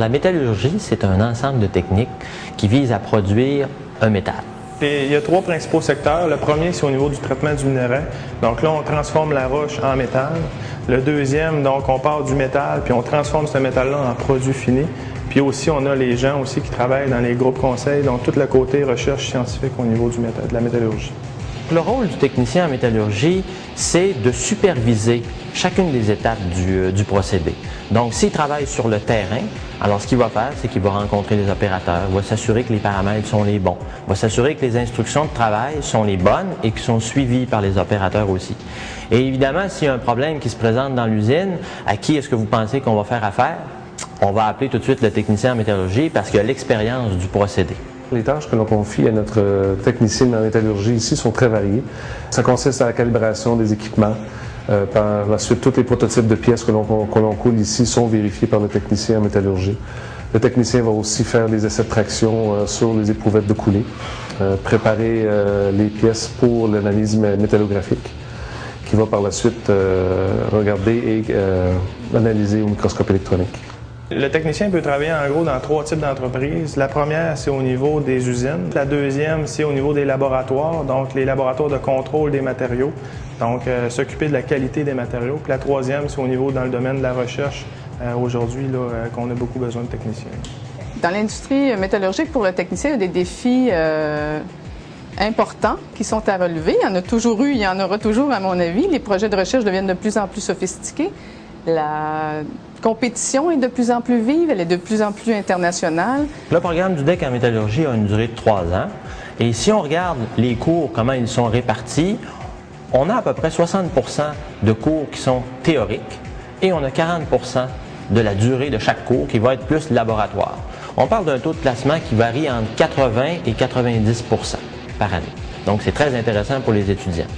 la métallurgie, c'est un ensemble de techniques qui visent à produire un métal. Il y a trois principaux secteurs. Le premier, c'est au niveau du traitement du minerai. Donc là, on transforme la roche en métal. Le deuxième, donc on part du métal, puis on transforme ce métal-là en produit fini. Puis aussi, on a les gens aussi qui travaillent dans les groupes conseils, donc tout le côté recherche scientifique au niveau de la métallurgie. Le rôle du technicien en métallurgie, c'est de superviser chacune des étapes du procédé. Donc, s'il travaille sur le terrain, alors ce qu'il va faire, c'est qu'il va rencontrer les opérateurs, va s'assurer que les paramètres sont les bons, va s'assurer que les instructions de travail sont les bonnes et qui sont suivies par les opérateurs aussi. Et évidemment, s'il y a un problème qui se présente dans l'usine, à qui est-ce que vous pensez qu'on va faire affaire? On va appeler tout de suite le technicien en métallurgie parce qu'il a l'expérience du procédé. Les tâches que l'on confie à notre technicien en métallurgie ici sont très variées. Ça consiste à la calibration des équipements. Par la suite, tous les prototypes de pièces que l'on coule ici sont vérifiés par le technicien en métallurgie. Le technicien va aussi faire des essais de traction sur les éprouvettes de coulée, préparer les pièces pour l'analyse métallographique, qui va par la suite regarder et analyser au microscope électronique. Le technicien peut travailler en gros dans trois types d'entreprises. La première, c'est au niveau des usines. La deuxième, c'est au niveau des laboratoires, donc les laboratoires de contrôle des matériaux, donc s'occuper de la qualité des matériaux. Puis la troisième, c'est au niveau dans le domaine de la recherche, aujourd'hui, qu'on a beaucoup besoin de techniciens. Dans l'industrie métallurgique, pour le technicien, il y a des défis importants qui sont à relever. Il y en a toujours eu, il y en aura toujours, à mon avis. Les projets de recherche deviennent de plus en plus sophistiqués. La compétition est de plus en plus vive, elle est de plus en plus internationale. Le programme du DEC en métallurgie a une durée de 3 ans. Et si on regarde les cours, comment ils sont répartis, on a à peu près 60% de cours qui sont théoriques et on a 40% de la durée de chaque cours qui va être plus laboratoire. On parle d'un taux de placement qui varie entre 80 et 90% par année. Donc c'est très intéressant pour les étudiants.